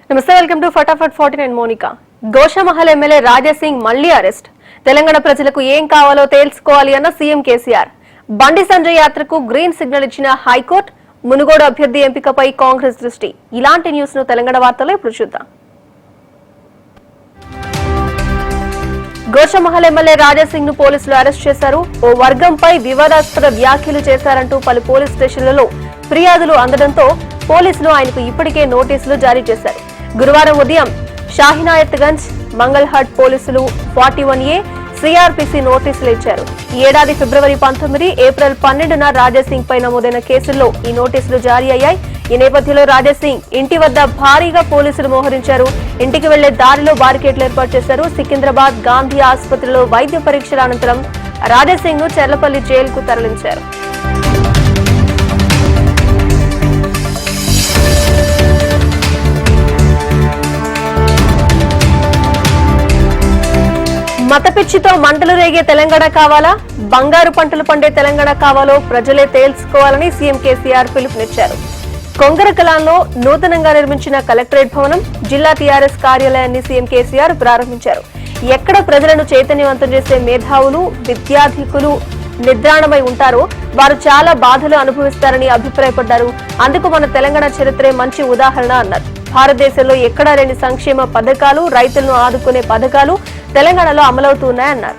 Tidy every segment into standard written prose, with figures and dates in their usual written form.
నమస్తే, welcome to ఫటాఫట్ 49 Monika. Goshamahal MLA Raja Singh మళ్లీ అరెస్ట్. తెలంగాణ ప్రజలకు ఏం కావాలో తెలుసుకోవాలి అన్న సీఎం కేసీఆర్. బండి సంజయ్ యాత్రకు గ్రీన్ సిగ్నల్ ఇచ్చిన హైకోర్టు. మునుగోడు అభ్యర్థి ఎంపికపై కాంగ్రెస్ దృష్టి. ఇలాంటి న్యూస్ ను తెలంగాణ వార్తలో ఇప్పుడు చూద్దాం. గోషామహల్ ఎమ్మెల్యే రాజాసింగ్ ను పోలీసులు అరెస్ట్ చేశారు. ఓ వర్గంపై వివాదాస్పద వ్యాఖ్యలు చేశారంటూ పలు పోలీస్ స్టేషన్లలో ఫిర్యాదులు అందడంతో పోలీసులు ఆయనకు ఇప్పటికే నోటీసులు జారీ చేశారు. గురువారం ఉదయం షాహినాయత్గంజ్ మంగళహట్ పోలీసులు 41A సిఆర్పిసి నోటీసులు ఇచ్చారు. ఈ ఏడాది ఫిబ్రవరి 19, ఏప్రిల్ 12న రాజాసింగ్ పై నమోదైన కేసుల్లో ఈ నోటీసులు జారీ అయ్యాయి. ఈ నేపథ్యంలో రాజాసింగ్ ఇంటి వద్ద భారీగా పోలీసులు మోహరించారు. ఇంటికి వెళ్లే దారిలో బారికేడ్లు ఏర్పాటు చేశారు. సికింద్రాబాద్ గాంధీ ఆసుపత్రిలో వైద్య పరీక్షల అనంతరం రాజాసింగ్ ను చెర్లపల్లి జైలుకు తరలించారు. మతపిచ్చితో మంటలు రేగే తెలంగాణ కావాలా, బంగారు పంటలు పండే తెలంగాణ కావాలో ప్రజలే తేల్చుకోవాలని సీఎం కేసీఆర్ పిలుపునిచ్చారు. కొంగరకలాంలో నూతనంగా నిర్మించిన కలెక్టరేట్ భవనం, జిల్లా టీఆర్ఎస్ కార్యాలయాన్ని సీఎం కేసీఆర్ ప్రారంభించారు. ఎక్కడ ప్రజలను చైతన్యవంతం చేసే మేధావులు, విద్యార్థికులు నిద్రాణమై ఉంటారో వారు చాలా బాధలు అనుభవిస్తారని అభిప్రాయపడ్డారు. అందుకు మన తెలంగాణ చరిత్రే మంచి ఉదాహరణ అన్నారు. భారతదేశంలో ఎక్కడా లేని సంక్షేమ పథకాలు, రైతులను ఆదుకునే పథకాలు తెలంగాణలో అమలవుతున్నాయన్నారు.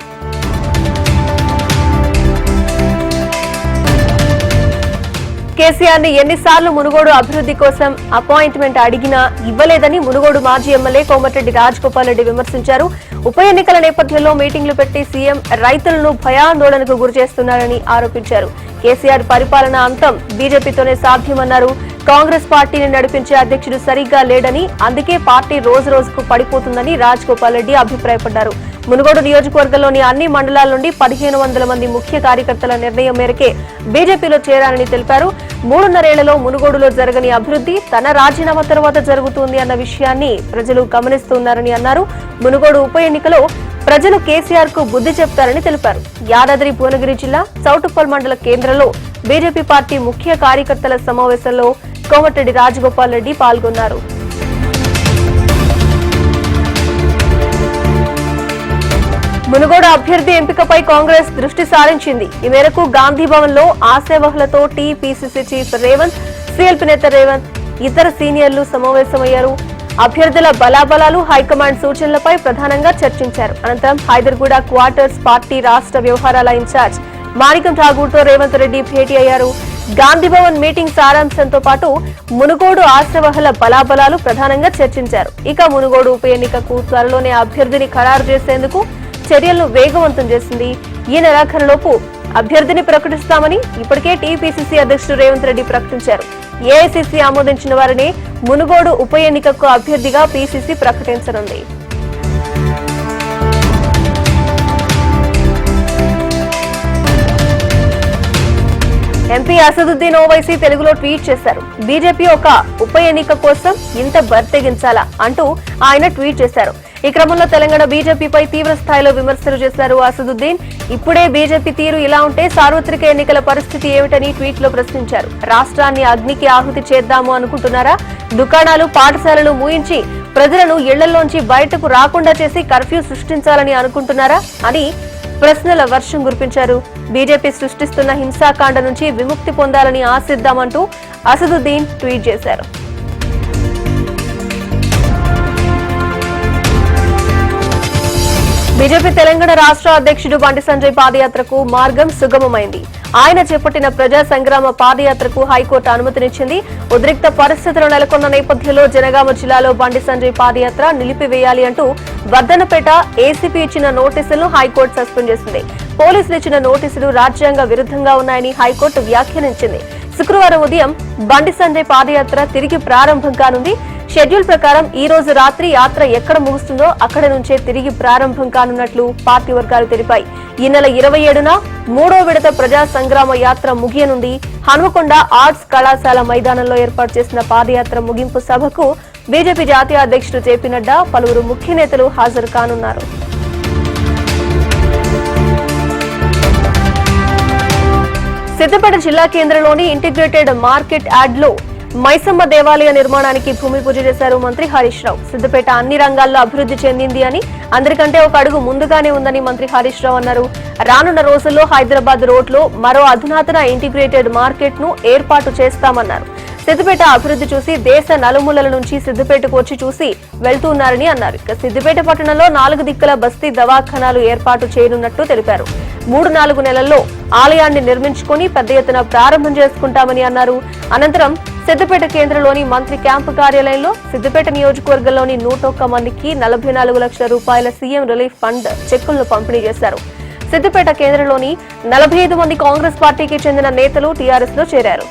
కేసీఆర్ ని ఎన్నిసార్లు మునుగోడు అభివృద్ధి కోసం అపాయింట్మెంట్ అడిగినా ఇవ్వలేదని మునుగోడు మాజీ ఎమ్మెల్యే కోమటిరెడ్డి రాజగోపాల్ రెడ్డి విమర్శించారు. ఉప ఎన్నికల నేపథ్యంలో మీటింగ్లు పెట్టి సీఎం రైతులను భయాందోళనకు గురిచేస్తున్నారని ఆరోపించారు. కేసీఆర్ పరిపాలన అంతం బీజేపీతోనే సాధ్యమన్నారు. కాంగ్రెస్ పార్టీని నడిపించే అధ్యక్షుడు సరిగ్గా లేడని, అందుకే పార్టీ రోజు రోజుకు పడిపోతుందని రాజగోపాల్ రెడ్డి అభిప్రాయపడ్డారు. మునుగోడు నియోజకవర్గంలోని అన్ని మండలాల నుండి 1500 మంది ముఖ్య కార్యకర్తల నిర్ణయం మేరకే బీజేపీలో చేరారని తెలిపారు. 3.5 ఏళ్లలో మునుగోడులో జరగని అభివృద్ధి తన రాజీనామా తర్వాత జరుగుతుంది అన్న విషయాన్ని ప్రజలు గమనిస్తున్నారని అన్నారు. మునుగోడు ఉప ఎన్నికలో ప్రజలు కేసీఆర్ కు బుద్ధి చెప్తారని తెలిపారు. యాదాద్రి భువనగిరి జిల్లా చౌటుప్పల్ మండల కేంద్రంలో బీజేపీ పార్టీ ముఖ్య కార్యకర్తల సమావేశంలో కోమటిరెడ్డి రాజగోపాల్ రెడ్డి పాల్గొన్నారు. మునుగోడు అభ్యర్థి ఎంపికపై కాంగ్రెస్ దృష్టి సారించింది. ఈ మేరకు గాంధీ భవన్ లో ఆశావహులతో టీపీసీసీ చీఫ్ రేవంత్, సీఎల్పీ నేత రేవంత్, ఇతర సీనియర్లు సమావేశమయ్యారు. అభ్యర్థుల బలాబలాలు, హైకమాండ్ సూచనలపై ప్రధానంగా చర్చించారు. అనంతరం హైదర్గూడ క్వార్టర్స్ పార్టీ రాష్ట్ర వ్యవహారాల ఇన్ఛార్జ్ మాణికం ఠాగూర్ తో రేవంత్ రెడ్డి భేటీ అయ్యారు. గాంధీ భవన్ మీటింగ్ సారాంశంతో పాటు మునుగోడు ఆశావహుల బలాబలాలు ప్రధానంగా చర్చించారు. ఇక మునుగోడు ఉప ఎన్నికకు త్వరలోనే అభ్యర్థిని ఖరారు చేసేందుకు చర్యలను వేగవంతం చేసింది. ఈ నెలాఖరులోపు అభ్యర్థిని ప్రకటిస్తామని ఇప్పటికే టీపీసీసీ అధ్యక్షుడు రేవంత్ రెడ్డి ప్రకటించారు. ఏఐసీసీ ఆమోదించిన వారిని మునుగోడు ఉప ఎన్నికకు అభ్యర్థిగా పీసీసీ ప్రకటించనుంది. ఎంపీ అసదుద్దీన్ ఓవైసీ తెలుగులో ట్వీట్ చేశారు. బీజేపీ ఒక ఉప ఎన్నిక కోసం ఇంత బర్తెగించాలా అంటూ ఆయన ట్వీట్ చేశారు. ఈ క్రమంలో తెలంగాణ బీజేపీపై తీవ్ర స్థాయిలో విమర్శలు చేశారు అసదుద్దీన్. ఇప్పుడే బీజేపీ తీరు ఇలా ఉంటే సార్వత్రిక ఎన్నికల పరిస్థితి ఏమిటని ట్వీట్ లో ప్రశ్నించారు. రాష్ట్రాన్ని అగ్నికి ఆహుతి చేద్దాము అనుకుంటున్నారా? దుకాణాలు, పాఠశాలలు మూయించి ప్రజలను ఇళ్లలోంచి బయటకు రాకుండా చేసి కర్ఫ్యూ సృష్టించాలని అనుకుంటున్నారా అని ప్రశ్నల వర్షం కురిపించారు. బీజేపీ సృష్టిస్తున్న హింసాకాండ నుంచి విముక్తి పొందాలని ఆశిద్దామంటూ అసదుద్దీన్ ట్వీట్ చేశారు. బీజేపీ తెలంగాణ రాష్ట్ర అధ్యక్షుడు బండి సంజయ్ పాదయాత్రకు మార్గం సుగమమైంది. ఆయన చేపట్టిన ప్రజా సంగ్రామ పాదయాత్రకు హైకోర్టు అనుమతినిచ్చింది. ఉద్రిక్త పరిస్థితులు నెలకొన్న నేపథ్యంలో జనగామ జిల్లాలో బండి సంజయ్ పాదయాత్ర నిలిపివేయాలి అంటూ వర్ధనపేట ఏసీపీ ఇచ్చిన నోటీసులను హైకోర్టు సస్పెండ్ చేసింది. పోలీసులు ఇచ్చిన నోటీసులు రాజ్యాంగ విరుద్ధంగా ఉన్నాయని హైకోర్టు వ్యాఖ్యానించింది. శుక్రవారం ఉదయం బండి సంజయ్ పాదయాత్ర తిరిగి ప్రారంభం కానుంది. షెడ్యూల్ ప్రకారం ఈ రోజు రాత్రి యాత్ర ఎక్కడ ముగుస్తుందో అక్కడ నుంచే తిరిగి ప్రారంభం కానున్నట్లు పార్టీ వర్గాలు తెలిపాయి. ఈ నెల 27న 3వ విడత ప్రజా సంగ్రామ యాత్ర ముగియనుంది. హనుమకొండ ఆర్ట్స్ కళాశాల మైదానంలో ఏర్పాటు చేసిన పాదయాత్ర ముగింపు సభకు బీజేపీ జాతీయ అధ్యక్షుడు జేపీ నడ్డా, పలువురు ముఖ్య నేతలు హాజరు కానున్నారు. సిద్దిపేట జిల్లా కేంద్రంలోని ఇంటిగ్రేటెడ్ మార్కెట్ యార్డ్ లో మైసమ్మ దేవాలయ నిర్మాణానికి భూమి పూజ చేశారు మంత్రి హరీష్ రావు. సిద్దిపేట అన్ని రంగాల్లో అభివృద్ధి చెందింది అని, అందరికంటే ఒక అడుగు ముందుగానే ఉందని మంత్రి హరీష్ రావు అన్నారు. రానున్న రోజుల్లో హైదరాబాద్ రోడ్లో మరో అధునాతన ఇంటిగ్రేటెడ్ మార్కెట్ ను ఏర్పాటు చేస్తామన్నారు. సిద్దిపేట అభివృద్ధి చూసి దేశ నలుమూలల నుంచి సిద్దిపేటకు వచ్చి చూసి వెళ్తున్నారని అన్నారు. ఇక సిద్దిపేట పట్టణంలో 4 దిక్కుల బస్తీ దవాఖానాలు ఏర్పాటు చేయనున్నట్టు తెలిపారు. 3-4 నెలల్లో ఆలయాన్ని నిర్మించుకుని పెద్ద ఎత్తున ప్రారంభం చేసుకుంటామని అన్నారు. అనంతరం సిద్దిపేట కేంద్రంలోని మంత్రి క్యాంపు కార్యాలయంలో సిద్దిపేట నియోజకవర్గంలోని 101 మందికి 44 లక్షల రూపాయల సీఎం రిలీఫ్ ఫండ్ చెక్కులను పంపిణీ చేశారు. సిద్దిపేట కేంద్రంలోని 45 మంది కాంగ్రెస్ పార్టీకి చెందిన నేతలు టీఆర్ఎస్ లో చేరారు.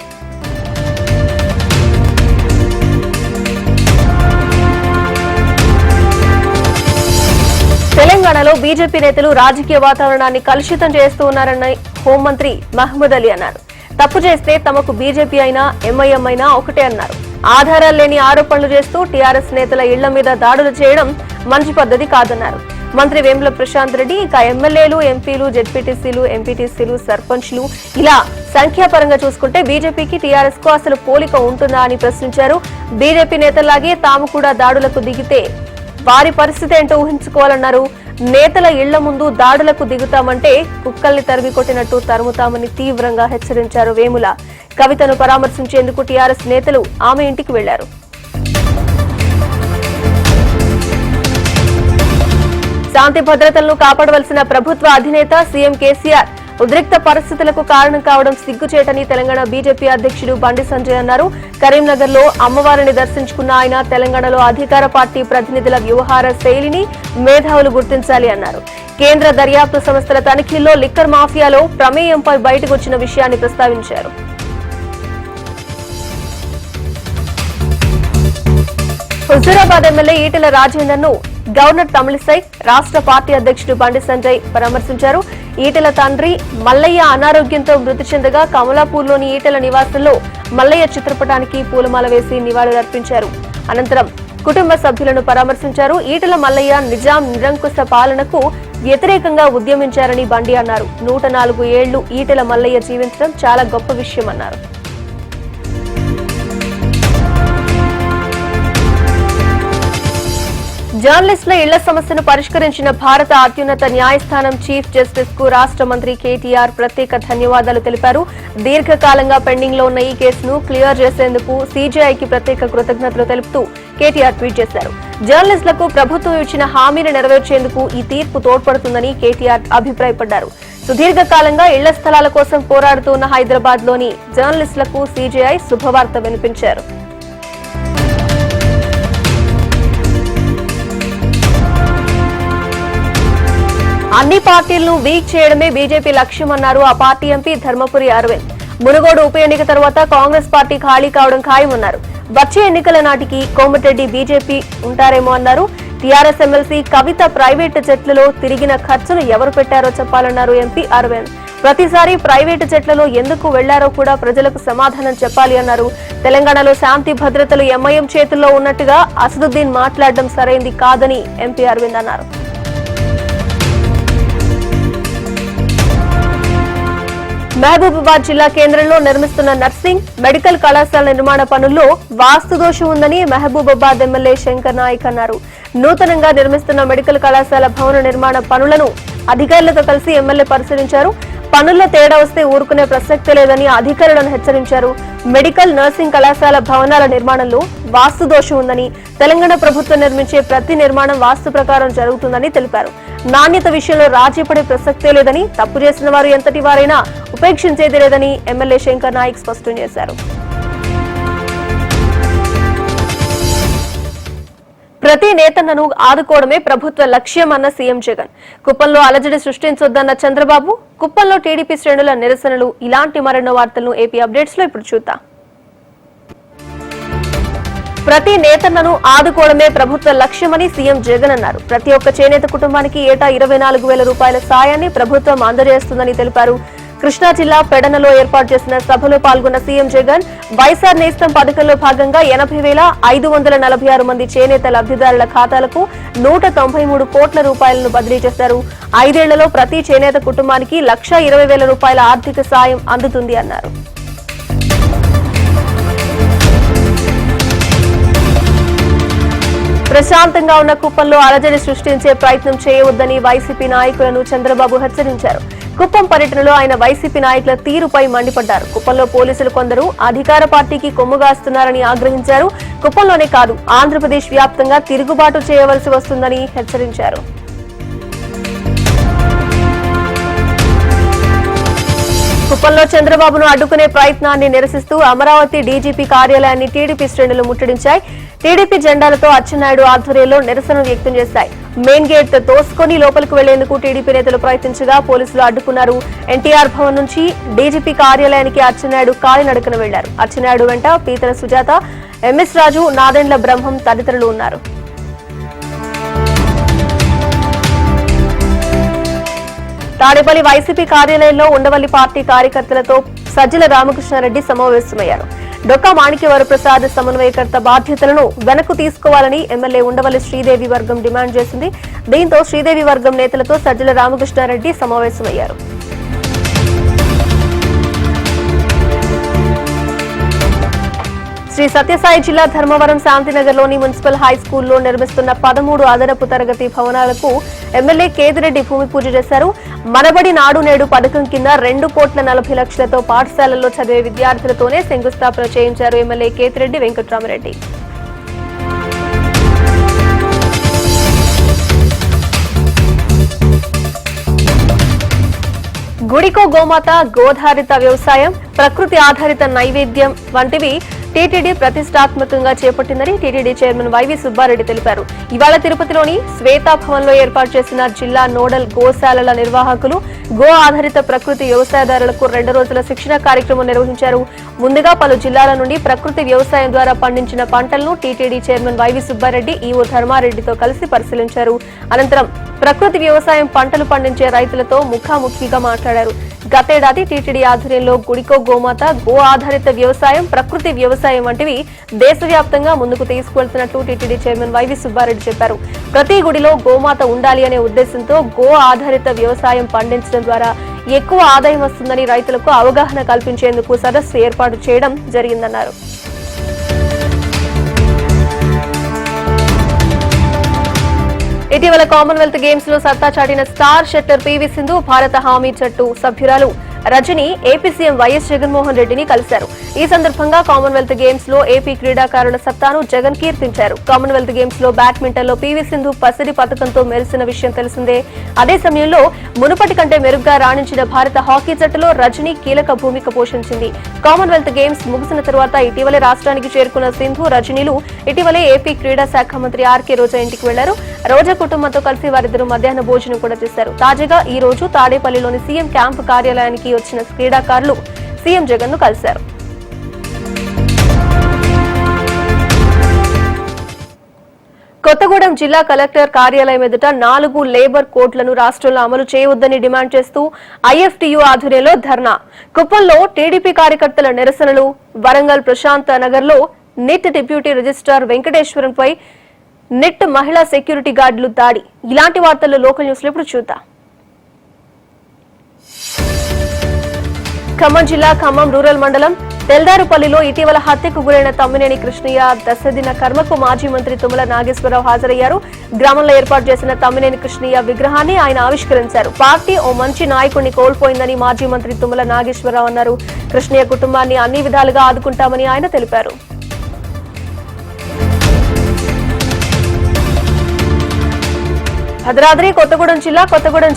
తెలంగాణలో బీజేపీ నేతలు రాజకీయ వాతావరణాన్ని కలుషితం చేస్తూ ఉన్నారని హోంమంత్రి మహమూద్ అలీ అన్నారు. తప్పు చేస్తే తమకు బీజేపీ అయినా ఎంఐఎం అయినా ఒకటే అన్నారు. ఆధారాలు లేని ఆరోపణలు చేస్తూ టీఆర్ఎస్ నేతల ఇళ్ల మీద దాడులు చేయడం మంచి పద్ధతి కాదన్నారు. మంత్రి వేముల ప్రశాంత్ రెడ్డి ఇక ఎమ్మెల్యేలు, ఎంపీలు, జెడ్పీటీసీలు, ఎంపీటీసీలు, సర్పంచ్లు ఇలా సంఖ్యాపరంగా చూసుకుంటే బీజేపీకి టీఆర్ఎస్ కు అసలు పోలిక ఉంటుందా అని ప్రశ్నించారు. బీజేపీ నేతలాగే తాము కూడా దాడులకు దిగితే వారి పరిస్థితి ఏంటో ఊహించుకోవాలన్నారు. నేతల ఇళ్ల ముందు దాడులకు దిగుతామంటే కుక్కల్ని తరిమి కొట్టినట్టు తరుముతామని తీవ్రంగా హెచ్చరించారు వేముల. కవితను పరామర్శించేందుకు టీఆర్ఎస్ నేతలు ఆమె ఇంటికి వెళ్లారు. శాంతి భద్రతలను కాపాడవలసిన ప్రభుత్వ అధినేత సీఎం కేసీఆర్ ఉద్రిక్త పరిస్థితులకు కారణం కావడం సిగ్గుచేటని తెలంగాణ బీజేపీ అధ్యక్షుడు బండి సంజయ్ అన్నారు. కరీంనగర్ లో అమ్మవారిని దర్శించుకున్న ఆయన తెలంగాణలో అధికార పార్టీ ప్రతినిధుల వ్యవహార శైలిని మేధావులు గుర్తించాలి అన్నారు. కేంద్ర దర్యాప్తు సంస్థల తనిఖీల్లో లిక్కర్ మాఫియాలో ప్రమేయంపై బయటకు వచ్చిన విషయాన్ని ప్రస్తావించారు. హుజూరాబాద్ ఎమ్మెల్యే ఈటెల రాజేందర్ ను గవర్నర్ తమిళిసై రాష్ట్ర పార్టీ అధ్యక్షుడు బండి సంజయ్ పరామర్శించారు. ఈటెల తండ్రి మల్లయ్య అనారోగ్యంతో మృతి చెందగా కమలాపూర్లోని ఈటెల నివాసంలో మల్లయ్య చిత్రపటానికి పూలమాల వేసి నివాళులర్పించారు. అనంతరం కుటుంబ సభ్యులను పరామర్శించారు. ఈటెల మల్లయ్య నిజాం నిరంకుశ పాలనకు వ్యతిరేకంగా ఉద్యమించారని బండి అన్నారు. 104 ఏళ్లు ఈటెల మల్లయ్య జీవించడం చాలా గొప్ప విషయమన్నారు. జర్నలిస్టుల ఇళ్ల సమస్యను పరిష్కరించిన భారత అత్యున్నత న్యాయస్థానం చీఫ్ జస్టిస్ కు రాష్ట్ర మంత్రి కేటీఆర్ ప్రత్యేక ధన్యవాదాలు తెలిపారు. దీర్ఘకాలంగా పెండింగ్ లో ఉన్న ఈ కేసును క్లియర్ చేసేందుకు సీజీఐకి ప్రత్యేక కృతజ్ఞతలు తెలుపుతూ కేటీఆర్ ట్వీట్ చేశారు. జర్నలిస్టులకు ప్రభుత్వం ఇచ్చిన హామీని నెరవేర్చేందుకు ఈ తీర్పు తోడ్పడుతుందని కేటీఆర్ అభిప్రాయపడ్డారు. సుదీర్ఘకాలంగా ఇళ్ల స్థలాల కోసం పోరాడుతున్న హైదరాబాద్ లోని జర్నలిస్టులకు సీజీఐ శుభవార్త వినిపించారు. అన్ని పార్టీలను వీక్ చేయడమే బీజేపీ లక్ష్యమన్నారు ఆ పార్టీ ఎంపీ ధర్మపురి అరవింద్. మునుగోడు ఉప ఎన్నిక తర్వాత కాంగ్రెస్ పార్టీ ఖాళీ కావడం ఖాయమన్నారు. వచ్చే ఎన్నికల నాటికి కోమటిరెడ్డి బీజేపీ ఉంటారేమో అన్నారు. టీఆర్ఎస్ ఎమ్మెల్సీ కవిత ప్రైవేటు జట్లలో తిరిగిన ఖర్చును ఎవరు పెట్టారో చెప్పాలన్నారు ఎంపీ అరవింద్. ప్రతిసారి ప్రైవేటు జట్లలో ఎందుకు వెళ్లారో కూడా ప్రజలకు సమాధానం చెప్పాలి అన్నారు. తెలంగాణలో శాంతి భద్రతలు ఎంఐఎం చేతుల్లో ఉన్నట్టుగా అసదుద్దీన్ మాట్లాడడం సరైంది కాదని ఎంపీ అరవింద్ అన్నారు. మహబూబాబాద్ జిల్లా కేంద్రంలో నిర్మిస్తున్న నర్సింగ్, మెడికల్ కళాశాల నిర్మాణ పనుల్లో వాస్తు దోషం ఉందని మహబూబాబాద్ ఎమ్మెల్యే శంకర్ నాయక్ అన్నారు. నూతనంగా నిర్మిస్తున్న మెడికల్ కళాశాల భవన నిర్మాణ పనులను అధికారులతో కలిసి ఎమ్మెల్యే పరిశీలించారు. పనుల్లో తేడా వస్తే ఊరుకునే ప్రసక్తే లేదని అధికారులను హెచ్చరించారు. మెడికల్, నర్సింగ్ కళాశాల భవనాల నిర్మాణంలో వాస్తు దోషం ఉందని, తెలంగాణ ప్రభుత్వం నిర్మించే ప్రతి నిర్మాణం వాస్తు ప్రకారం జరుగుతుందని తెలిపారు. నాణ్యత విషయంలో రాజీ పడే ప్రసక్తే లేదని, తప్పు చేసిన వారు ఎంతటి వారైనా ఉపేక్షించేది లేదని ఎమ్మెల్యే శంకర్ నాయక్ స్పష్టం చేశారు. ప్రతి నేతన్నను ఆదుకోవడమే ప్రభుత్వ లక్ష్యమన్న సీఎం జగన్. కుప్పంలో అలజడి సృష్టించొద్దన్న చంద్రబాబు, కుప్పంలో టీడీపీ శ్రేణుల నిరసనలు, ఇలాంటి మరెన్నో వార్తలను ఏపీ అప్డేట్స్ లో ఇప్పుడు చూద్దాం. ప్రతి నేతన్నను ఆదుకోవడమే ప్రభుత్వ లక్ష్యమని సీఎం జగన్ అన్నారు. ప్రతి ఒక్క చేనేత కుటుంబానికి ఏటా 24,000 రూపాయల సాయాన్ని ప్రభుత్వం అందజేస్తుందని తెలిపారు. కృష్ణా జిల్లా పెడనలో ఏర్పాటు చేసిన సభలో పాల్గొన్న సీఎం జగన్ వైఎస్ఆర్ నేస్తం పథకంలో భాగంగా 80,546 మంది చేనేత లబ్ధిదారుల ఖాతాలకు 193 కోట్ల రూపాయలను బదిలీ చేశారు. 5 ఏళ్లలో ప్రతి చేనేత కుటుంబానికి 1,20,000 రూపాయల ఆర్థిక సాయం అందుతుంది అన్నారు. ప్రశాంతంగా ఉన్న కుప్పంలో అలజడి సృష్టించే ప్రయత్నం చేయవద్దని వైసీపీ నాయకులను చంద్రబాబు హెచ్చరించారు. కుప్పం పర్యటనలో ఆయన వైసీపీ నాయకుల తీరుపై మండిపడ్డారు. కుప్పంలో పోలీసులు కొందరు అధికార పార్టీకి కొమ్ముగాస్తున్నారని ఆగ్రహించారు. కుప్పంలోనే కాదు, ఆంధ్రప్రదేశ్ వ్యాప్తంగా తిరుగుబాటు చేయవలసి వస్తుందని హెచ్చరించారు. కుప్పంలో చంద్రబాబును అడ్డుకునే ప్రయత్నాన్ని నిరసిస్తూ అమరావతి డీజీపీ కార్యాలయాన్ని టీడీపీ శ్రేణులు ముట్టడించాయి. టీడీపీ జెండాలతో అచ్చెన్నాయుడు ఆధ్వర్యంలో నిరసన వ్యక్తం చేశాయి. మెయిన్ గేట్ తోసుకొని లోపలికి వెళ్లేందుకు టీడీపీ నేతలు ప్రయత్నించగా పోలీసులు అడ్డుకున్నారు. ఎన్టీఆర్ భవన్ నుంచి డీజీపీ కార్యాలయానికి అచ్చెన్నాయుడు కాలినడకన వెళ్లారు. అచ్చెన్నాయుడు వెంట పీతల సుజాత, ఎంఎస్ రాజు, నాదెండ్ల బ్రహ్మం తదితరులు ఉన్నారు. తాడేపల్లి వైసీపీ కార్యాలయంలో ఉండవల్లి పార్టీ కార్యకర్తలతో సజ్జల రామకృష్ణారెడ్డి సమావేశమయ్యారు. డొక్కా మాణిక్య వరప్రసాద్ సమన్వయకర్త బాధ్యతలను వెనక్కు తీసుకోవాలని ఎమ్మెల్యే ఉండవల్లి శ్రీదేవి వర్గం డిమాండ్ చేసింది. దీంతో శ్రీదేవి వర్గం నేతలతో సజ్జల రామకృష్ణారెడ్డి సమావేశమయ్యారు. శ్రీ సత్యసాయి జిల్లా ధర్మవరం శాంతినగర్లోని మున్సిపల్ హైస్కూల్లో నిర్మిస్తున్న 13 అదనపు తరగతి భవనాలకు ఎమ్మెల్యే కేతిరెడ్డి భూమి పూజ చేశారు. మనబడి నాడు నేడు పథకం కింద 2,40,00,000తో పాఠశాలల్లో చదివే విద్యార్థులతోనే శంకుస్థాపన చేయించారు ఎమ్మెల్యే కేతిరెడ్డి వెంకట్రామరెడ్డి. గుడికో గోమాత, గోధారిత వ్యవసాయం, ప్రకృతి ఆధారిత నైవేద్యం వంటివి టీటీడీ ప్రతిష్టాత్మకంగా చేపట్టిందని టీటీడీ చైర్మన్ వైవి సుబ్బారెడ్డి తెలిపారు. ఇవాళ తిరుపతిలోని శ్వేతాభవన్ లో ఏర్పాటు చేసిన జిల్లా నోడల్ గోశాలల నిర్వాహకులు గో ఆధారిత ప్రకృతి వ్యవసాయదారులకు 2 రోజుల శిక్షణ కార్యక్రమం నిర్వహించారు. ముందుగా పలు జిల్లాల నుండి ప్రకృతి వ్యవసాయం ద్వారా పండించిన పంటలను TTD chairman YV Subbareddy EO ధర్మారెడ్డితో కలిసి పరిశీలించారు. అనంతరం ప్రకృతి వ్యవసాయం పంటలు పండించే రైతులతో ముఖాముఖిగా మాట్లాడారు. గతేడాది టీటీడీ ఆధ్వర్యంలో గుడికో గోమాత, గో ఆధారిత వ్యవసాయం, ప్రకృతి వ్యవసాయం వంటివి దేశవ్యాప్తంగా ముందుకు తీసుకువెళ్తున్నట్లు టీటీడీ చైర్మన్ వైవి సుబ్బారెడ్డి చెప్పారు. ప్రతి గుడిలో గోమాత ఉండాలి అనే ఉద్దేశంతో గో ఆధారిత వ్యవసాయం పండించడం ద్వారా ఎక్కువ ఆదాయం వస్తుందని రైతులకు అవగాహన కల్పించేందుకు సదస్సు ఏర్పాటు చేయడం జరిగిందన్నారు. ఇటీవల కామన్వెల్త్ గేమ్స్ లో సత్తా చాటిన స్టార్ షట్టర్ పీవీ సింధు భారత హామీ జట్టు సభ్యురాలు Rajani AP CM YS Jaganmohan రెడ్డిని కలిశారు. ఈ సందర్భంగా కామన్వెల్త్ గేమ్స్ లో ఏపీ క్రీడాకారుల సత్తాను జగన్ కీర్తించారు. కామన్వెల్త్ గేమ్స్ లో బ్యాడ్మింటన్ లో పీవీ సింధు పసిడి పథకంతో మెరిసిన విషయం తెలిసిందే. అదే సమయంలో మునుపటి కంటే మెరుగ్గా రాణించిన భారత హాకీ జట్టులో రజని కీలక భూమిక పోషించింది. కామన్వెల్త్ గేమ్స్ ముగిసిన తరువాత ఇటీవలే రాష్ట్రానికి చేరుకున్న సింధు, రజనీలు ఇటీవలే ఏపీ క్రీడా శాఖ మంత్రి ఆర్కే రోజా ఇంటికి వెళ్లారు. రోజా కుటుంబంతో కలిసి వారిద్దరూ మధ్యాహ్న భోజనం కూడా చేశారు. తాజాగా ఈ రోజు తాడేపల్లిలోని సీఎం క్యాంపు కార్యాలయానికి వచ్చిన క్రీడాకారులు సీఎం జగన్ ను కలిశారు. కొత్తగూడెం జిల్లా కలెక్టర్ కార్యాలయం ఎదుట 4 లేబర్ కోడ్లను రాష్ట్రంలో అమలు చేయవద్దని డిమాండ్ చేస్తూ ఐఎఫ్టీయూ ఆధ్వర్యంలో ధర్నా. కుప్పంలో టీడీపీ కార్యకర్తల నిరసనలు. వరంగల్ ప్రశాంత్ నగర్ లో నిట్ డిప్యూటీ రిజిస్ట్రార్ వెంకటేశ్వరంపై నిట్ మహిళా సెక్యూరిటీ గార్డులు దాడి. ఇలాంటి వార్తలు లోకల్ న్యూస్ లో ఇప్పుడు చూద్దాం. ఖమ్మం జిల్లా ఖమ్మం రూరల్ మండలం తెల్దారుపల్లిలో ఇటీవల హత్యకు గురైన తమ్మినేని కృష్ణయ్య దశదిన కర్మకు మాజీ మంత్రి తుమ్మల నాగేశ్వరరావు హాజరయ్యారు. గ్రామంలో ఏర్పాటు చేసిన తమ్మినేని కృష్ణయ్య విగ్రహాన్ని ఆయన ఆవిష్కరించారు. పార్టీ ఓ మంచి నాయకుడిని కోల్పోయిందని మాజీ మంత్రి తుమ్మల నాగేశ్వరరావు అన్నారు. కృష్ణయ్య కుటుంబాన్ని అన్ని విధాలుగా ఆదుకుంటామని ఆయన తెలిపారు. భద్రాద్రి కొత్తగూడెం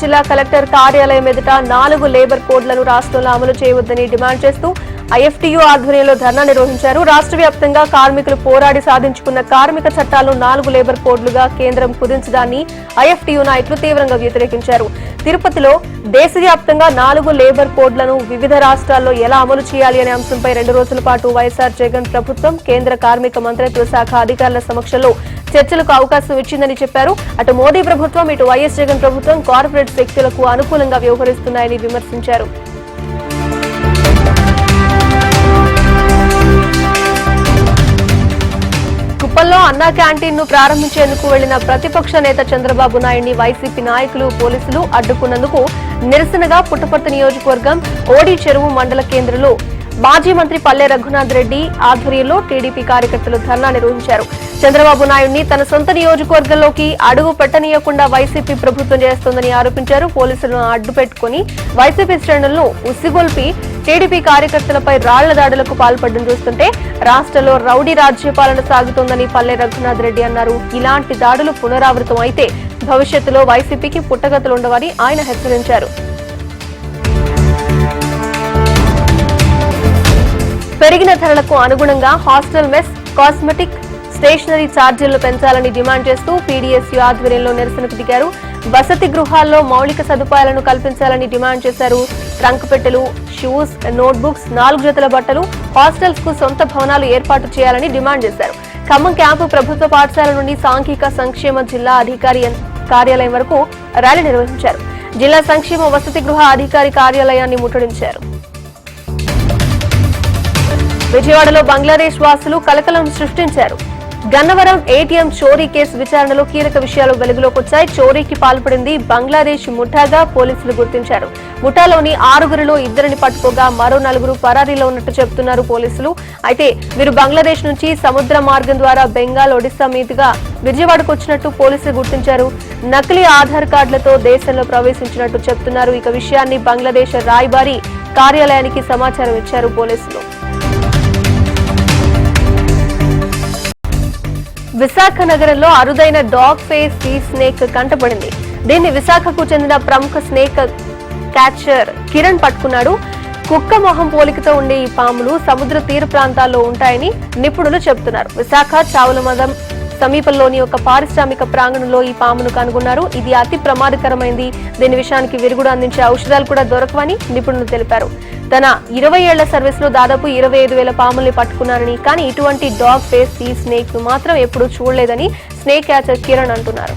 జిల్లా కలెక్టర్ కార్యాలయం ఎదుట 4 లేబర్ కోడ్లను రాష్ట్రంలో అమలు చేయవద్దని డిమాండ్ చేస్తూ ఐఎఫ్టీయూ ఆధ్వర్యంలో ధర్నా నిర్వహించారు. రాష్ట్ర వ్యాప్తంగా కార్మికులు పోరాడి సాధించుకున్న కార్మిక చట్టాలను 4 లేబర్ కోడ్లుగా కేంద్రం కుదించడాన్ని ఐఎఫ్టీయూ నాయకులు తీవ్రంగా వ్యతిరేకించారు. తిరుపతిలో దేశవ్యాప్తంగా 4 లేబర్ కోడ్లను వివిధ రాష్ట్రాల్లో ఎలా అమలు చేయాలి అనే అంశంపై 2 రోజుల పాటు వైఎస్ఆర్ జగన్ ప్రభుత్వం కేంద్ర కార్మిక మంత్రిత్వ శాఖ అధికారుల సమక్షంలో చర్చలకు అవకాశం ఇచ్చిందని చెప్పారు. అటు మోదీ ప్రభుత్వం, ఇటు వైఎస్ జగన్ ప్రభుత్వం కార్పొరేట్ శక్తులకు అనుకూలంగా వ్యవహరిస్తున్నాయని విమర్శించారు. కుప్పంలో అన్నా క్యాంటీన్ ను ప్రారంభించేందుకు వెళ్లిన ప్రతిపక్ష నేత చంద్రబాబు నాయుడిని వైసీపీ నాయకులు, పోలీసులు అడ్డుకున్నందుకు నిరసనగా పుట్టపర్తి నియోజకవర్గం ఓడి చెరువు మండల కేంద్రంలో మాజీ మంత్రి పల్లె రఘునాథ్ రెడ్డి ఆధ్వర్యంలో టీడీపీ కార్యకర్తలు ధర్నా నిర్వహించారు. చంద్రబాబు నాయుడిని తన సొంత నియోజకవర్గంలోకి అడుగు పెట్టనీయకుండా వైసీపీ ప్రభుత్వం చేస్తోందని ఆరోపించారు. పోలీసులను అడ్డుపెట్టుకుని వైసీపీ శ్రేణులను ఉసిగొల్పి టీడీపీ కార్యకర్తలపై రాళ్ల దాడులకు పాల్పడడం చూస్తుంటే రాష్ట్రంలో రౌడీ రాజ్యపాలన సాగుతోందని పల్లె రఘునాథ్ రెడ్డి అన్నారు. ఇలాంటి దాడులు పునరావృతం అయితే భవిష్యత్తులో వైసీపీకి పుట్టగతులుండవని ఆయన హెచ్చరించారు. పెరిగిన ధరలకు అనుగుణంగా హాస్టల్ మెస్, కాస్మెటిక్, స్టేషనరీ ఛార్జీలను పెంచాలని డిమాండ్ చేస్తూ పీడీఎస్యూ ఆధ్వర్యంలో నిరసనకు దిగారు. వసతి గృహాల్లో మౌలిక సదుపాయాలను కల్పించాలని డిమాండ్ చేశారు. ట్రంక్ పెట్టెలు, షూస్, నోట్బుక్స్, 4 జతల బట్టలు, హాస్టల్స్ కు సొంత భవనాలు ఏర్పాటు చేయాలని డిమాండ్ చేశారు. ఖమ్మం క్యాంపు ప్రభుత్వ పాఠశాల నుండి సాంఘిక సంక్షేమ జిల్లా అధికారి కార్యాలయం వరకు ర్యాలీ నిర్వహించారు. జిల్లా సంక్షేమ వసతి గృహ అధికారి కార్యాలయాన్ని ముట్టడించారు. విజయవాడలో బంగ్లాదేశ్ వాసులు కలకలం సృష్టించారు. గన్నవరం ఏటీఎం చోరీ కేసు విచారణలో కీలక విషయాలు వెలుగులోకొచ్చాయి. చోరీకి పాల్పడింది బంగ్లాదేశ్ ముఠాగా పోలీసులు గుర్తించారు. ముఠాలోని 6గురిలో 2ని పట్టుకోగా మరో 4 పరారీలో ఉన్నట్టు చెబుతున్నారు పోలీసులు. అయితే వీరు బంగ్లాదేశ్ నుంచి సముద్ర మార్గం ద్వారా బెంగాల్, ఒడిశా మీదుగా విజయవాడకు వచ్చినట్టు పోలీసులు గుర్తించారు. నకిలీ ఆధార్ కార్డులతో దేశంలో ప్రవేశించినట్టు చెబుతున్నారు. ఇక విషయాన్ని బంగ్లాదేశ్ రాయబారి కార్యాలయానికి సమాచారం ఇచ్చారు పోలీసులు. విశాఖ నగరంలో అరుదైన డాగ్ ఫేస్ సీ స్నేక్ కంటపడింది. దీన్ని విశాఖకు చెందిన ప్రముఖ స్నేక్ క్యాచర్ కిరణ్ పట్టుకున్నాడు. కుక్క మొహం పోలికతో ఉండే ఈ పాములు సముద్ర తీర ప్రాంతాల్లో ఉంటాయని నిపుణులు చెబుతున్నారు. విశాఖ చావులమదం సమీపంలోని ఒక పారిశ్రామిక ప్రాంగణంలో ఈ పామును కనుగొన్నారు. ఇది అతి ప్రమాదకరమైంది. దీని విషయానికి విరుగుడు అందించే ఔషధాలు కూడా దొరకవని నిపుణులు తెలిపారు. తన 20 ఏళ్ల సర్వీస్ లో దాదాపు 25,000 పాముల్ని పట్టుకున్నారని, కానీ ఇటువంటి డాగ్ ఫేస్ సీ స్నేక్ ను మాత్రం ఎప్పుడూ చూడలేదని స్నేక్ క్యాచర్ కిరణ్ అంటున్నారు.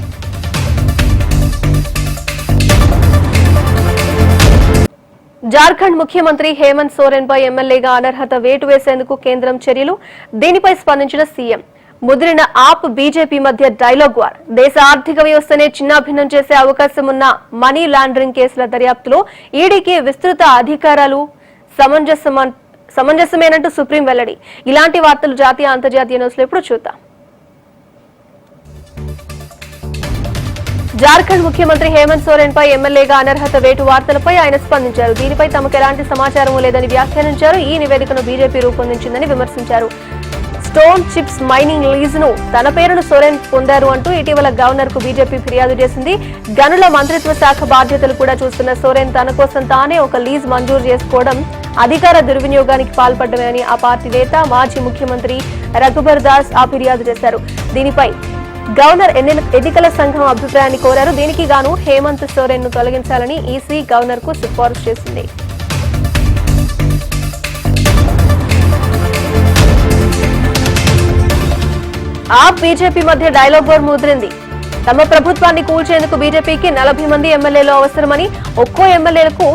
జార్ఖండ్ ముఖ్యమంత్రి హేమంత్ సోరెన్ పై ఎమ్మెల్యేగా అనర్హత వేటు వేసేందుకు కేంద్రం చర్యలు. దీనిపై స్పందించిన సీఎం ముదిరిన ఆప్ బీజేపీ మధ్య డైలాగ్ వార్. దేశ ఆర్థిక వ్యవస్థనే చిన్నాభిన్నం చేసే అవకాశం ఉన్న మనీ లాండరింగ్ కేసుల దర్యాప్తులో ఈడీకి విస్తృత అధికారాలు సమంజసమేనంటూ సుప్రీం వెల్లడి. ఇలాంటి వార్తలు జాతీయ, అంతర్జాతీయ న్యూస్ లో ఇప్పుడు చూద్దాం. జార్ఖండ్ ముఖ్యమంత్రి హేమంత్ సోరెన్ పై ఎమ్మెల్యేగా అనర్హత వేటు వార్తలపై ఆయన స్పందించారు. దీనిపై తమకు ఎలాంటి సమాచారం లేదని వ్యాఖ్యానించారు. ఈ నివేదికను బీజేపీ రూపొందించిందని విమర్శించారు. స్టోన్ చిప్స్ మైనింగ్ లీజ్ ను తన పేరును సోరెన్ పొందారు అంటూ ఇటీవల గవర్నర్ కు బీజేపీ ఫిర్యాదు చేసింది. గనుల మంత్రిత్వ శాఖ బాధ్యతలు కూడా చూస్తున్న సోరెన్ తన కోసం తానే ఒక లీజ్ మంజూరు చేసుకోవడం అధికార దుర్వినియోగానికి పాల్పడ్డమే అని ఆ పార్టీ నేత, మాజీ ముఖ్యమంత్రి రఘుబర్ దాస్ ఆ ఫిర్యాదు చేశారు. దీనిపై గవర్నర్ ఎన్నికల సంఘం అభిప్రాయాన్ని కోరారు. దీనికి గాను హేమంత్ సోరెన్ ను తొలగించాలని ఈసీ గవర్నర్ కు సిఫారసు చేసింది. ఆప్ బీజేపీ మధ్య డైలాగ్ వార్ ముదిరింది. తమ ప్రభుత్వాన్ని కూల్చేందుకు బీజేపీకి 40 మంది ఎమ్మెల్యేలు అవసరమని, ఒక్కో ఎమ్మెల్యేలకు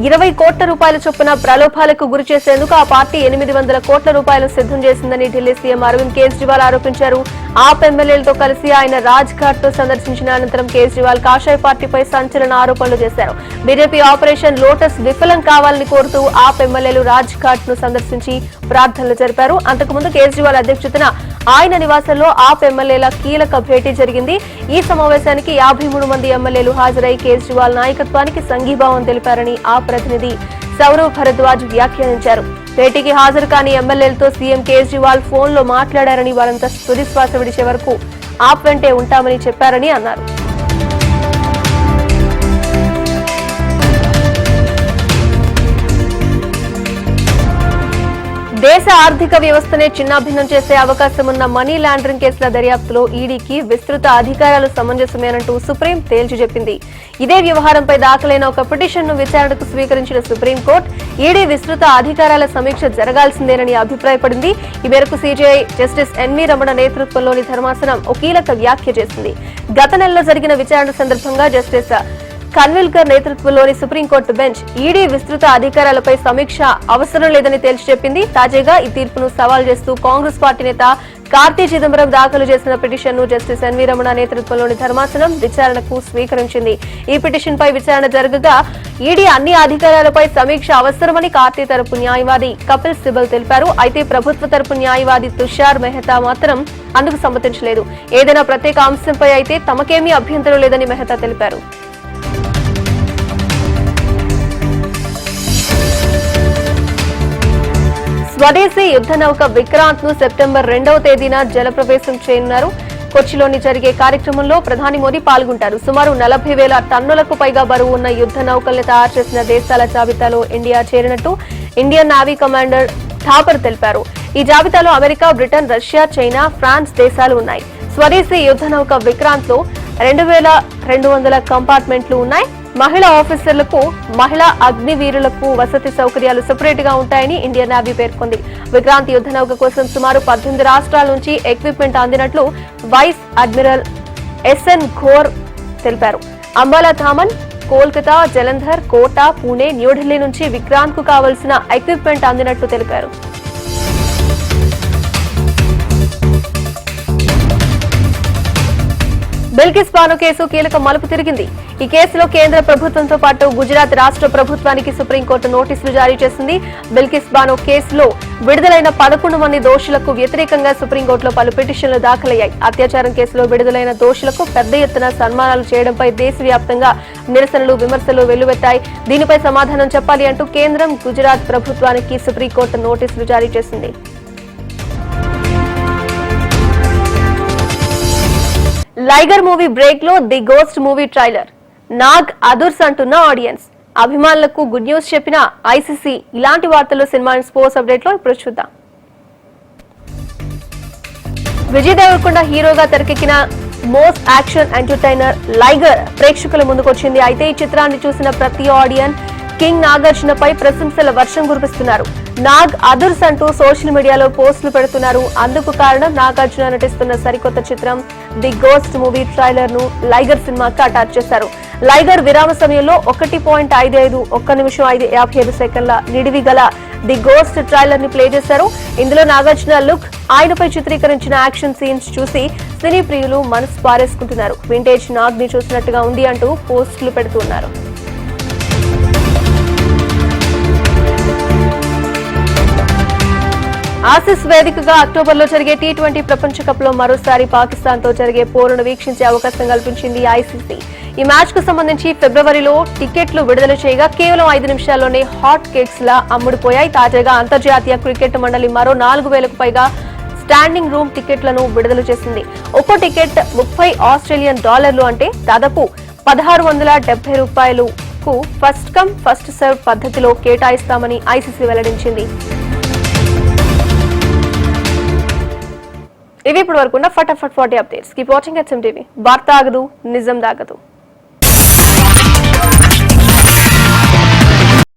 20 కోట్ల రూపాయల చొప్పున ప్రలోభాలకు గురి చేసేందుకు ఆ పార్టీ 800 కోట్ల రూపాయలు సిద్ధం చేసిందని ఢిల్లీ సీఎం అరవింద్ కేజ్రీవాల్ ఆరోపించారు. ఆప్ ఎమ్మెల్యేలతో కలిసి ఆయన రాజ్ ఘాట్ తో సందర్శించిన అనంతరం కేజ్రీవాల్ కాషాయ పార్టీపై సంచలన ఆరోపణలు చేశారు. బీజేపీ ఆపరేషన్ లోటస్ విఫలం కావాలని కోరుతూ ఆప్ ఎమ్మెల్యేలు రాజ్ ఘాట్ ను సందర్శించి ప్రార్థనలు జరిపారు. అంతకుముందు కేజ్రీవాల్ అధ్యక్షతన ఆయన నివాసంలో ఆప్ ఎమ్మెల్యేల కీలక భేటీ జరిగింది. ఈ సమావేశానికి 53 మంది ఎమ్మెల్యేలు హాజరై కేజ్రీవాల్ నాయకత్వానికి సంఘీభావం తెలిపారని ఆ ప్రతినిధి సౌరవ్ భరద్వాజ్ వ్యాఖ్యానించారు. భేటీకి హాజరు కాని ఎమ్మెల్యేలతో సీఎం కేజ్రీవాల్ ఫోన్ లో మాట్లాడారని, వారంతా తుదిశ్వాస విడిచే వరకు ఆప్ వెంటే ఉంటామని చెప్పారని అన్నారు. దేశ ఆర్థిక వ్యవస్థనే చిన్నాభిన్నం చేసే అవకాశం ఉన్న మనీ లాండరింగ్ కేసుల దర్యాప్తులో ఈడీకి విస్తృత అధికారాలు సమంజసమేనంటూ సుప్రీం తేల్చి చెప్పింది. ఇదే వ్యవహారంపై దాఖలైన ఒక పిటిషన్ను విచారణకు స్వీకరించిన సుప్రీంకోర్టు ఈడీ విస్తృత అధికారాల సమీక్ష జరగాల్సిందేనని అభిప్రాయపడింది. ఈ మేరకు సీజీఐ జస్టిస్ ఎన్వి రమణ నేతృత్వంలోని ధర్మాసనం ఒక కీలక వ్యాఖ్య చేసింది. గత నెలలో జరిగిన విచారణ సందర్భంగా జస్టిస్ కన్విల్కర్ నేతృత్వంలోని సుప్రీంకోర్టు బెంచ్ ఈడీ విస్తృత అధికారాలపై సమీక్ష అవసరం లేదని తేల్చి చెప్పింది. తాజాగా ఈ తీర్పును సవాల్ చేస్తూ కాంగ్రెస్ పార్టీ నేత కార్తీ చిదంబరం దాఖలు చేసిన పిటిషన్ ను జస్టిస్ ఎన్వి రమణ నేతృత్వంలోని ధర్మాసనం విచారణకు స్వీకరించింది. ఈ పిటిషన్ పై విచారణ జరగగా ఈడీ అన్ని అధికారాలపై సమీక్ష అవసరమని కార్తీ తరపు న్యాయవాది కపిల్ సిబల్ తెలిపారు. అయితే ప్రభుత్వ తరపు న్యాయవాది తుషార్ మెహతా మాత్రం అందుకు సమ్మతించలేదు. ఏదైనా ప్రత్యేక అంశంపై అయితే తమకేమీ అభ్యంతరం లేదని మెహతా తెలిపారు. స్వదేశీ యుద్ధ నౌక విక్రాంత్ ను సెప్టెంబర్ 2వ తేదీన జలప్రవేశం చేయనున్నారు. కొచ్చిలోని జరిగే కార్యక్రమంలో ప్రధాని మోదీ పాల్గొంటారు. సుమారు 40,000 టన్నులకు పైగా బరువు ఉన్న యుద్ధ నౌకల్ని తయారు చేసిన దేశాల జాబితాలో ఇండియా చేరినట్టు ఇండియన్ నేవీ కమాండర్ థాపర్ తెలిపారు. ఈ జాబితాలో America, Britain, Russia, China, France దేశాలు ఉన్నాయి. స్వదేశీ యుద్ధ నౌక విక్రాంత్ లో 2,200 కంపార్ట్మెంట్లు ఉన్నాయి. మహిళా ఆఫీసర్లకు, మహిళా అగ్నివీరులకు వసతి సౌకర్యాలు సెపరేట్ గా ఉంటాయని ఇండియన్ నేవీ పేర్కొంది. విక్రాంత్ యుద్ధ నౌక కోసం సుమారు 18 రాష్ట్రాల నుంచి ఎక్విప్మెంట్ అందినట్లు వైస్ అడ్మిరల్ ఎస్ఎన్ ఘోర్ తెలిపారు. అంబాలా ధామన్, కోల్కతా, జలంధర్, కోటా, పూణే, న్యూఢిల్లీ నుంచి విక్రాంత్ కు కావలసిన ఎక్విప్మెంట్ అందినట్లు తెలిపారు. బిల్కిస్ బానో కేసు కీలక మలుపు తిరిగింది. ఈ కేసులో కేంద్ర ప్రభుత్వంతో పాటు గుజరాత్ రాష్ట్ర ప్రభుత్వానికి సుప్రీంకోర్టు నోటీసులు జారీ చేసింది. బిల్కిస్ బానో కేసులో విడుదలైన 11 మంది దోషులకు వ్యతిరేకంగా సుప్రీంకోర్టులో పలు పిటిషన్లు దాఖలయ్యాయి. అత్యాచారం కేసులో విడుదలైన దోషులకు పెద్ద ఎత్తున సన్మానాలు చేయడంపై దేశవ్యాప్తంగా నిరసనలు, విమర్శలు వెల్లువెత్తాయి. దీనిపై సమాధానం చెప్పాలి అంటూ కేంద్రం గుజరాత్ ప్రభుత్వానికి సుప్రీంకోర్టు నోటీసులు జారీ చేసింది. లైగర్ మూవీ బ్రేక్ లో the ghost movie trailer. Nag అదుర్స్ అంటున్న ఆడియన్స్. అభిమానులకు గుడ్ న్యూస్ చెప్పిన ఐసీసీ. ఇలాంటి వార్తలు సినిమా స్పోర్ట్స్ అప్డేట్ లో ఇప్పుడు చూద్దాం. విజయ్ దేవరకొండ హీరోగా తెరకెక్కిన మోస్ట్ యాక్షన్ ఎంటర్టైనర్ లైగర్ ప్రేక్షకుల ముందుకొచ్చింది. అయితే ఈ చిత్రాన్ని చూసిన ప్రతి ఆడియన్ కింగ్ నాగార్జునపై ప్రశంసల వర్షం కురిపిస్తున్నారు. నాగ్ అదుర్స్ అంటూ సోషల్ మీడియాలో పోస్టులు పెడుతున్నారు. అందుకు కారణం నాగార్జున నటిస్తున్న సరికొత్త చిత్రం ది గోస్ట్ మూవీ ట్రైలర్ ను లైగర్ సినిమాకి అటాచ్ చేశారు. లైగర్ విరామ సమయంలో 1.55 1 నిమిషం 57 సెకండ్ల నిడివి గల ది గోస్ట్ ట్రైలర్ ని ప్లే చేశారు. ఇందులో నాగార్జున లుక్, ఆయనపై చిత్రీకరించిన యాక్షన్ సీన్స్ చూసి సినీ ప్రియులు మనసు పారేసుకుంటున్నారు. వింటేజ్ నాగ్ ని చూసినట్టుగా ఉంది అంటూ పోస్టులు పెడుతున్నారు. ఆసీస్ వేదికగా అక్టోబర్లో జరిగే T20 ప్రపంచ కప్ లో మరోసారి పాకిస్తాన్ తో జరిగే పోరును వీక్షించే అవకాశం కల్పించింది ఐసీసీ. ఈ మ్యాచ్ కు సంబంధించి ఫిబ్రవరిలో టికెట్లు విడుదల చేయగా కేవలం 5 నిమిషాల్లోనే హాట్ కేక్స్ లా అమ్ముడుపోయాయి. తాజాగా అంతర్జాతీయ క్రికెట్ మండలి మరో 4,000కు పైగా స్టాండింగ్ రూమ్ టికెట్లను విడుదల చేసింది. ఒక్కో టికెట్ $30 అంటే దాదాపు $1,670కు ఫస్ట్ కమ్ ఫస్ట్ సర్వ్ పద్ధతిలో కేటాయిస్తామని ఐసీసీ వెల్లడించింది. ఇవి ఇప్పుడు వరకున్న ఫటాఫట్ 40 updates. Keep watching HM TV. వార్త ఆగదు, నిజం దాగదు.